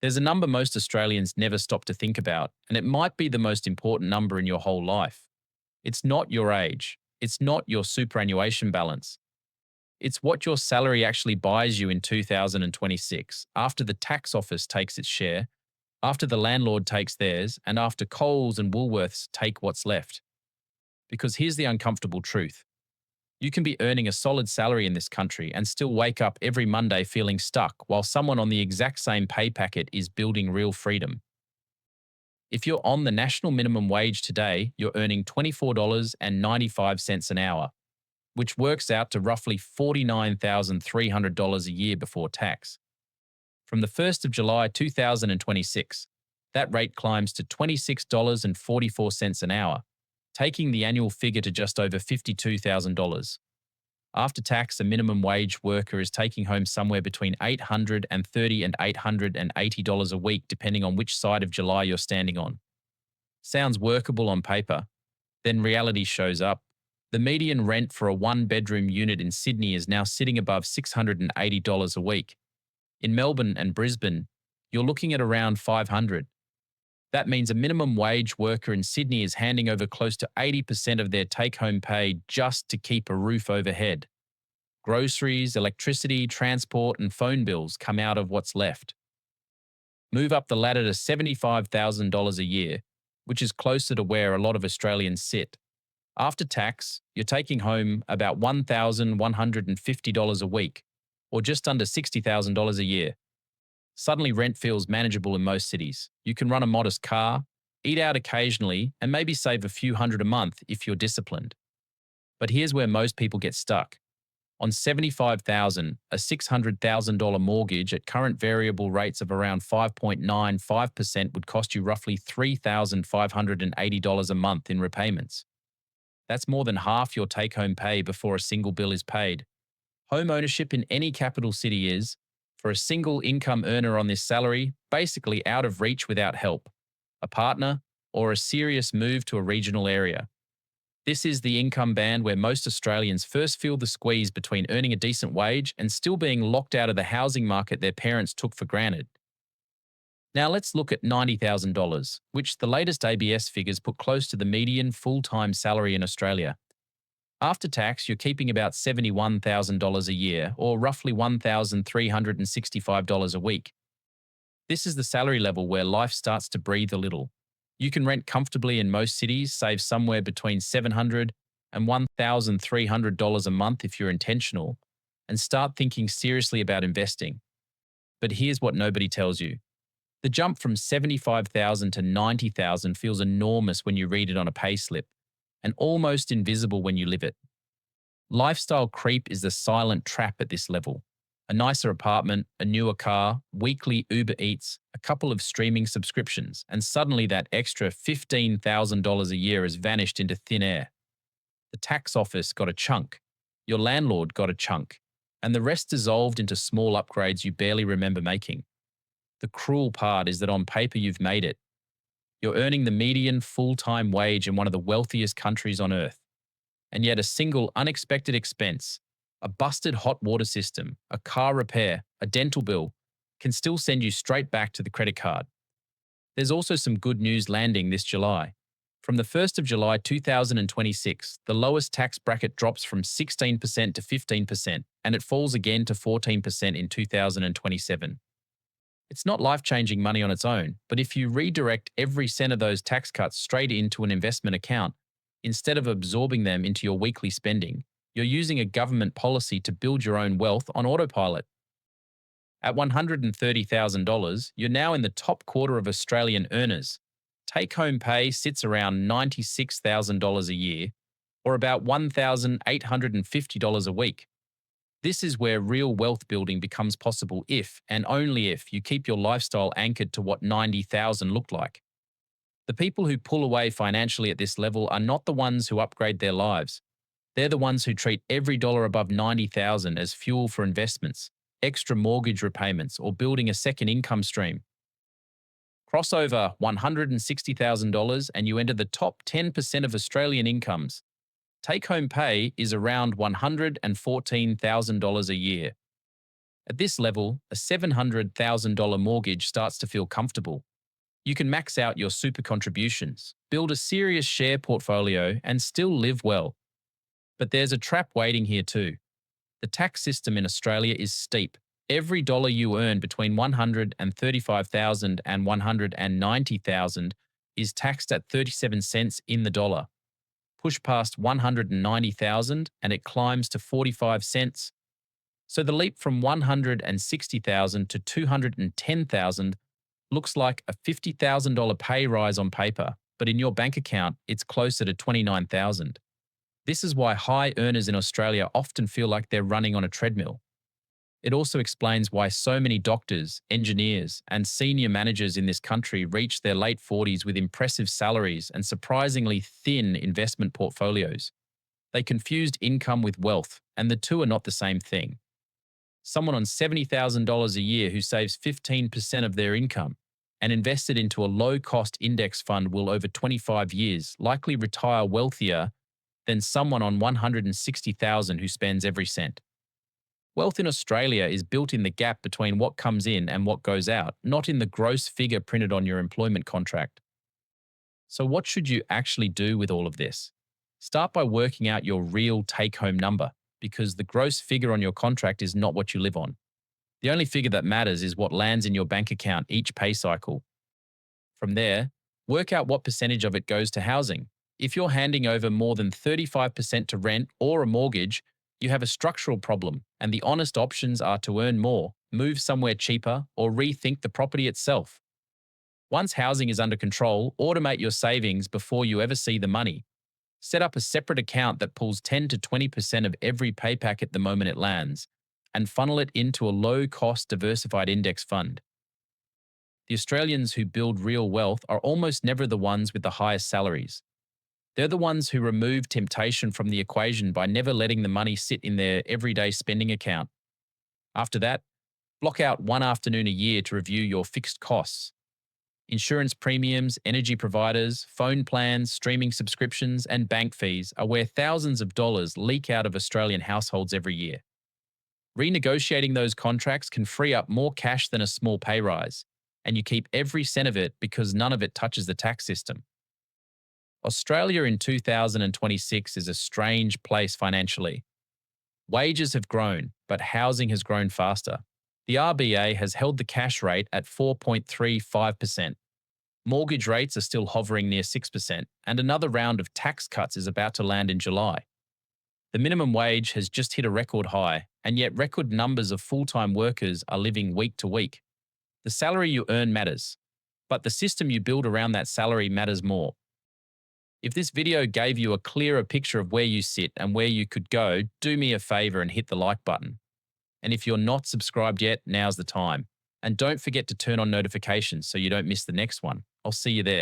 There's a number most Australians never stop to think about, and it might be the most important number in your whole life. It's not your age. It's not your superannuation balance. It's what your salary actually buys you in 2026, after the tax office takes its share, after the landlord takes theirs, and after Coles and Woolworths take what's left. Because here's the uncomfortable truth. You can be earning a solid salary in this country and still wake up every Monday feeling stuck while someone on the exact same pay packet is building real freedom. If you're on the national minimum wage today, you're earning $24.95 an hour, which works out to roughly $49,300 a year before tax. From the 1st of July 2026, that rate climbs to $26.44 an hour, taking the annual figure to just over $52,000. After tax, a minimum wage worker is taking home somewhere between $830 and $880 a week, depending on which side of July you're standing on. Sounds workable on paper. Then reality shows up. The median rent for a one-bedroom unit in Sydney is now sitting above $680 a week. In Melbourne and Brisbane, you're looking at around $500. That means a minimum wage worker in Sydney is handing over close to 80% of their take-home pay just to keep a roof overhead. Groceries, electricity, transport, and phone bills come out of what's left. Move up the ladder to $75,000 a year, which is closer to where a lot of Australians sit. After tax, you're taking home about $1,150 a week, or just under $60,000 a year. Suddenly rent feels manageable in most cities. You can run a modest car, eat out occasionally, and maybe save a few hundred a month if you're disciplined. But here's where most people get stuck. On $75,000, a $600,000 mortgage at current variable rates of around 5.95% would cost you roughly $3,580 a month in repayments. That's more than half your take-home pay before a single bill is paid. Home ownership in any capital city is, for a single income earner on this salary, basically out of reach without help, a partner, or a serious move to a regional area. This is the income band where most Australians first feel the squeeze between earning a decent wage and still being locked out of the housing market their parents took for granted. Now let's look at $90,000, which the latest ABS figures put close to the median full-time salary in Australia. After tax, you're keeping about $71,000 a year, or roughly $1,365 a week. This is the salary level where life starts to breathe a little. You can rent comfortably in most cities, save somewhere between $700 and $1,300 a month if you're intentional, and start thinking seriously about investing. But here's what nobody tells you. The jump from $75,000 to $90,000 feels enormous when you read it on a payslip, and almost invisible when you live it. Lifestyle creep is the silent trap at this level. A nicer apartment, a newer car, weekly Uber Eats, a couple of streaming subscriptions, and suddenly that extra $15,000 a year has vanished into thin air. The tax office got a chunk, your landlord got a chunk, and the rest dissolved into small upgrades you barely remember making. The cruel part is that on paper you've made it. You're earning the median full-time wage in one of the wealthiest countries on earth. And yet a single unexpected expense, a busted hot water system, a car repair, a dental bill, can still send you straight back to the credit card. There's also some good news landing this July. From the 1st of July 2026, the lowest tax bracket drops from 16% to 15%, and it falls again to 14% in 2027. It's not life-changing money on its own, but if you redirect every cent of those tax cuts straight into an investment account, instead of absorbing them into your weekly spending, you're using a government policy to build your own wealth on autopilot. At $130,000, you're now in the top quarter of Australian earners. Take-home pay sits around $96,000 a year, or about $1,850 a week. This is where real wealth building becomes possible if, and only if, you keep your lifestyle anchored to what 90,000 looked like. The people who pull away financially at this level are not the ones who upgrade their lives. They're the ones who treat every dollar above 90,000 as fuel for investments, extra mortgage repayments, or building a second income stream. Cross over $160,000 and you enter the top 10% of Australian incomes. Take-home pay is around $114,000 a year. At this level, a $700,000 mortgage starts to feel comfortable. You can max out your super contributions, build a serious share portfolio, and still live well. But there's a trap waiting here too. The tax system in Australia is steep. Every dollar you earn between 135,000 and 190,000 is taxed at 37 cents in the dollar. Push past 190,000 and it climbs to 45 cents. So the leap from 160,000 to 210,000 looks like a $50,000 pay rise on paper, but in your bank account, it's closer to 29,000. This is why high earners in Australia often feel like they're running on a treadmill. It also explains why so many doctors, engineers, and senior managers in this country reach their late 40s with impressive salaries and surprisingly thin investment portfolios. They confused income with wealth, and the two are not the same thing. Someone on $70,000 a year who saves 15% of their income and invested into a low-cost index fund will over 25 years likely retire wealthier than someone on 160,000 who spends every cent. Wealth in Australia is built in the gap between what comes in and what goes out, not in the gross figure printed on your employment contract. So what should you actually do with all of this? Start by working out your real take-home number, because the gross figure on your contract is not what you live on. The only figure that matters is what lands in your bank account each pay cycle. From there, work out what percentage of it goes to housing. If you're handing over more than 35% to rent or a mortgage, you have a structural problem, and the honest options are to earn more, move somewhere cheaper, or rethink the property itself. Once housing is under control, automate your savings before you ever see the money. Set up a separate account that pulls 10 to 20% of every pay packet the moment it lands, and funnel it into a low-cost diversified index fund. The Australians who build real wealth are almost never the ones with the highest salaries. They're the ones who remove temptation from the equation by never letting the money sit in their everyday spending account. After that, block out one afternoon a year to review your fixed costs. Insurance premiums, energy providers, phone plans, streaming subscriptions, and bank fees are where thousands of dollars leak out of Australian households every year. Renegotiating those contracts can free up more cash than a small pay rise, and you keep every cent of it because none of it touches the tax system. Australia in 2026 is a strange place financially. Wages have grown, but housing has grown faster. The RBA has held the cash rate at 4.35%. Mortgage rates are still hovering near 6%, and another round of tax cuts is about to land in July. The minimum wage has just hit a record high, and yet record numbers of full-time workers are living week to week. The salary you earn matters, but the system you build around that salary matters more. If this video gave you a clearer picture of where you sit and where you could go, do me a favor and hit the like button. And if you're not subscribed yet, now's the time. And don't forget to turn on notifications so you don't miss the next one. I'll see you there.